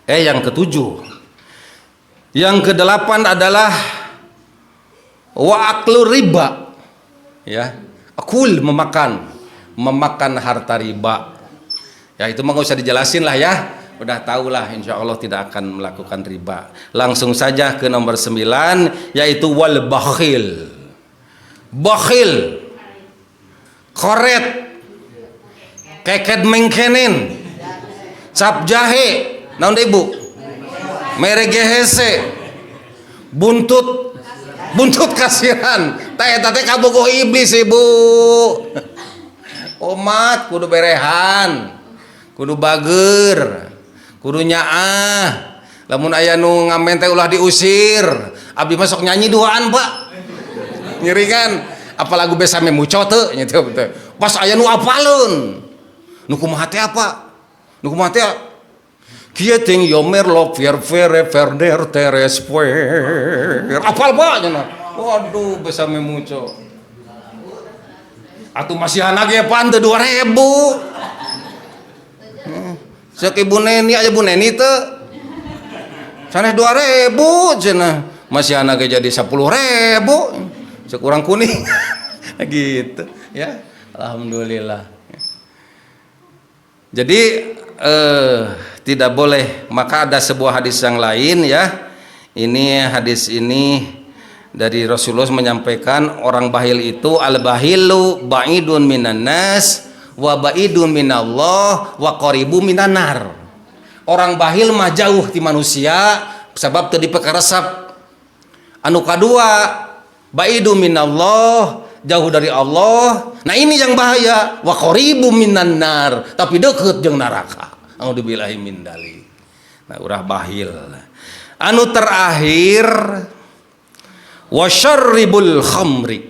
Yang ke-7. Yang ke-8 adalah wa aklu riba. Ya, akul memakan harta riba. Ya itu mah enggak usah dijelasin lah ya. Udah tahulah insya Allah tidak akan melakukan riba. Langsung saja ke nomor 9 yaitu wal bakhil. Bakhil. Koret. Keket mengkenen. Cap jahe. Naon deui Bu? Mere gehese. Buntut kasiran. Tah eta teh kabogoh iblis Ibu. Umat kudu berehan. Kudu bager. Kudu nyaah. Lamun aya nu ngamen teh ulah diusir. Abdi mah sok nyanyi duaan, Pak. Nyeri kan? Apa lagu besame muco teu nya teh. Pas aya nu apaleun. Nu kumaha teh apa? Nu kumaha teh? Kieu ting yomer lo ver verder teres puer. Apal Pak cenah. Waduh besame muco. Atuh masih anak ge pan teu 2000. Cek Ibu Neni aja Bu Neni teh saneh 2000 cenah masih anak jadi 10.000 cek urang kuning gitu ya. Alhamdulillah. Jadi tidak boleh. Maka ada sebuah hadis yang lain ya. Ini hadis ini dari Rasulullah menyampaikan orang bahil itu al-bahilu ba'idun minan nas wa ba'idun minallah wa qaribu minan nar. Orang bahil mah jauh ti manusia sebab teu dipekeresep. Anu kadua ba'idun minallah, jauh dari Allah. Nah ini yang bahaya, wa qaribu minan nar, tapi deukeut jeung neraka. A'udzubillahi min dzalik. Nah urah bahil. Anu terakhir wa syarribul khamri,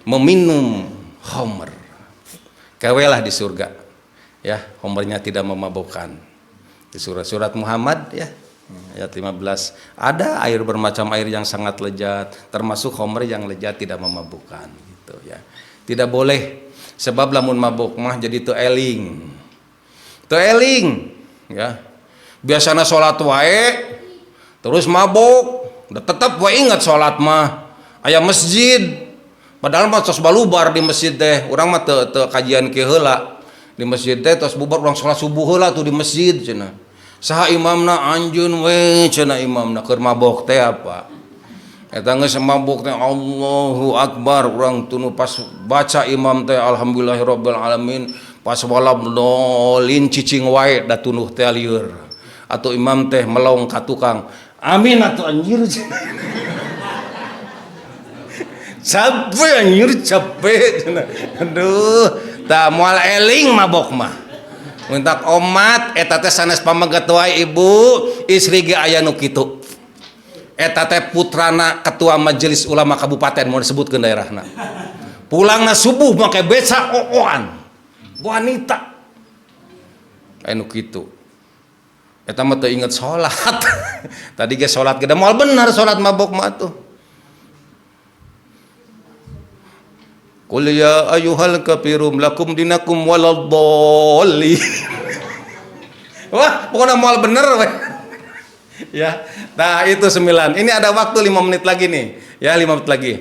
meminum khamr. Gawelah di surga ya, khamrnya tidak memabukkan. Di surat Muhammad ya ayat 15 ada air bermacam air yang sangat lezat, termasuk khamr yang lezat tidak memabukkan gitu ya. Tidak boleh, sebab lamun mabuk mah jadi teu eling ya. Biasana salat wae terus mabuk, udah tetap wae ingat salat mah aya masjid. Padahal mah tos balubar di masjid teh, urang mah teu kajian kieu heula. Di masjid teh tos bubar urang salat subuh heula tuh di masjid cenah. Saha imamna anjeun we cenah imamna keur mabok teh apa. Eta geus mabok teh Allahu Akbar, urang tunu pas baca imam teh alhamdulillahirabbil alamin, pas walab dolin cicing wae da tunuh teh lieur. Atuh imam teh melong ka tukang. Amin atuh anjir. Capek anjir capek. Aduh, tah moal eling mabok mah. Muntak omat eta teh sanes pamaget wae Ibu, istri ge aya nu kitu. Eta teh putrana ketua majelis ulama kabupaten mau disebutkeun daerahna. Pulangna subuh make beca ooan. Wanita. Aya nu kitu. Eta mah teu inget salat. Tadi ge salat ge da moal bener salat mabok mah tuh. Qul ya ayyuhal kafirum lakum dinakum waladdallin. Wah, pokoknya mal bener weh. Ya. Nah, itu 9. Ini ada waktu 5 menit lagi nih. Ya, 5 menit lagi.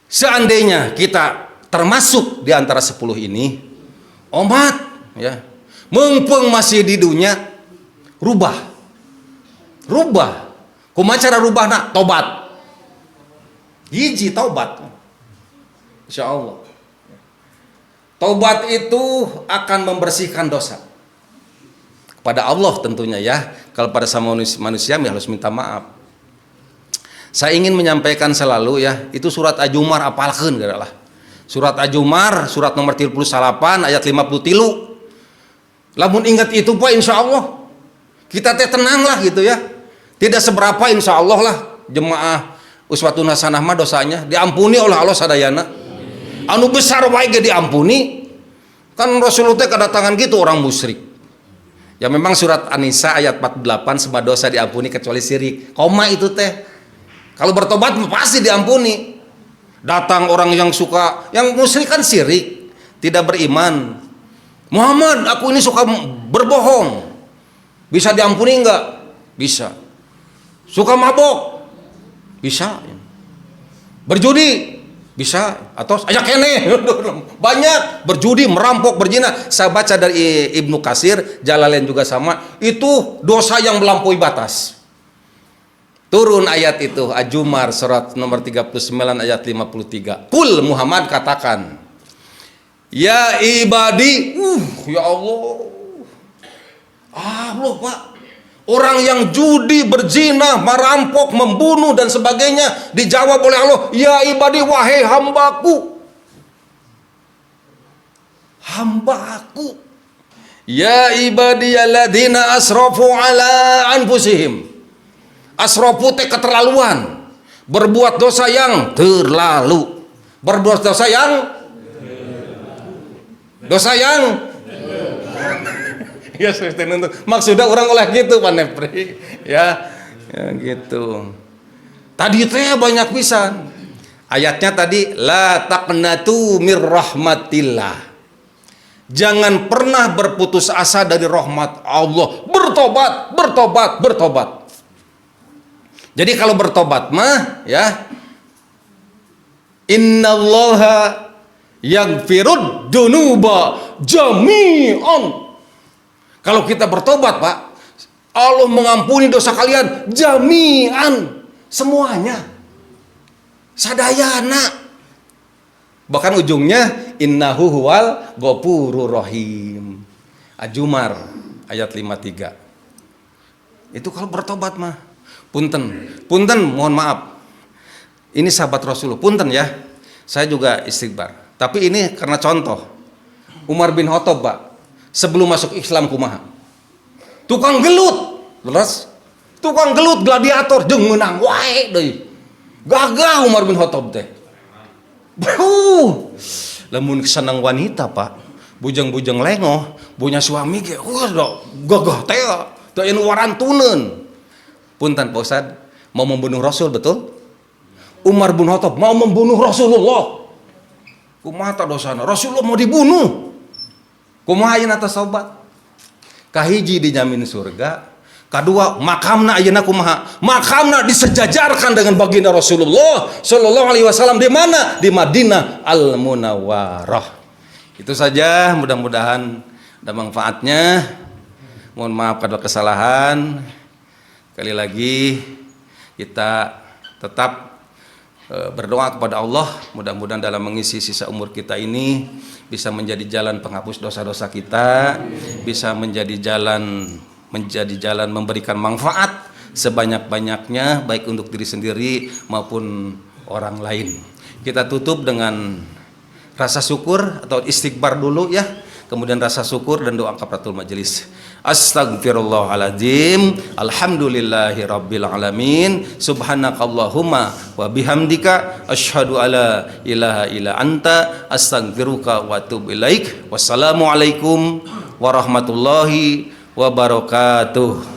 Seandainya kita termasuk di antara 10 ini, umat ya, mumpung masih di dunia, rubah. Kumaha cara rubahna? Tobat. Hiji taubat. Insyaallah. Taubat itu akan membersihkan dosa. Kepada Allah tentunya ya. Kalau pada sama manusia harus minta maaf. Saya ingin menyampaikan selalu ya, itu surat Ajumar apalkeun lah. Surat Ajumar, surat nomor 38 ayat 53. Lamun ingat itu Pak, insya Allah kita teh tenang lah gitu ya. Tidak seberapa insya Allah lah jemaah uswatun hasanah mah dosanya diampuni oleh Allah sadayana. Anu besar wae ge diampuni. Kan Rasulullah teh kedatangan gitu orang musyrik. Ya memang surat An-Nisa ayat 48 semua dosa diampuni kecuali syirik. Koma itu teh. Kalau bertobat pasti diampuni. Datang orang yang musyrik kan syirik, tidak beriman. Muhammad, aku ini suka berbohong. Bisa diampuni enggak? Bisa. Suka mabok? Bisa. Berjudi? Bisa. Atau ajak kene? Banyak. Berjudi, merampok, berzina. Saya baca dari Ibnu Katsir, Jalalain juga sama. Itu dosa yang melampaui batas. Turun ayat itu, Ajumar surat nomor 39 ayat 53. Kul Muhammad katakan, ya ibadi, ya Allah. Allah Pak. Orang yang judi, berzina, merampok, membunuh dan sebagainya dijawab oleh Allah, ya ibadi wahai hambaku. Hambaku. Ya ibadi alladzina asrafu ala anfusihim. Asrafu teh keterlaluan, berbuat dosa yang terlalu, berbuat dosa yang ya maksudnya orang oleh gitu Pak Nepri ya gitu. Tadi teh banyak pisan ayatnya tadi, la taqnatu mir rahmatillah, jangan pernah berputus asa dari rahmat Allah, bertobat. Jadi kalau bertobat mah ya, innallaha yaghfirud dunuba jami'an. Kalau kita bertobat Pak, Allah mengampuni dosa kalian jami'an, semuanya, sadayana. Bahkan ujungnya innahu huwal ghafurur rahim. Ajumar ayat 53. Itu kalau bertobat mah. Punten, mohon maaf. Ini sahabat Rasulullah, punten ya. Saya juga istighfar. Tapi ini karena contoh. Umar bin Khattab, Pak, sebelum masuk Islam kumaha? Tukang gelut, leres. Tukang gelut gladiator jeung meunang wae deui. Gagah Umar bin Khattab teh. Lamun senang wanita, Pak. Bujang-bujang lengoh, punya suami ge, gagah teh. Teu anu warantuneun. Punten Pak Ustad, mau membunuh Rasul, betul? Umar bin Khattab mau membunuh Rasulullah. Kumaha dosana? Rasulullah mau dibunuh. Kumaha ayeuna teh sobat? Kahiji dijamin surga, kadua makamna ayeuna kumaha? Makamna disejajarkan dengan baginda Rasulullah sallallahu alaihi wasallam di mana? Di Madinah Al-Munawwarah. Itu saja, mudah-mudahan ada manfaatnya. Mohon maaf kalau kesalahan. Sekali lagi kita tetap berdoa kepada Allah, mudah-mudahan dalam mengisi sisa umur kita ini bisa menjadi jalan penghapus dosa-dosa kita, bisa menjadi jalan memberikan manfaat sebanyak-banyaknya baik untuk diri sendiri maupun orang lain. Kita tutup dengan rasa syukur atau istighfar dulu ya, kemudian rasa syukur dan doa kafaratul majelis. Astagfirullahaladzim, alhamdulillahi rabbil alamin, subhanakallahumma wa bihamdika asyhadu alla ilaha illa anta astaghfiruka wa atubu ilaik. Wassalamualaikum warahmatullahi wabarakatuh.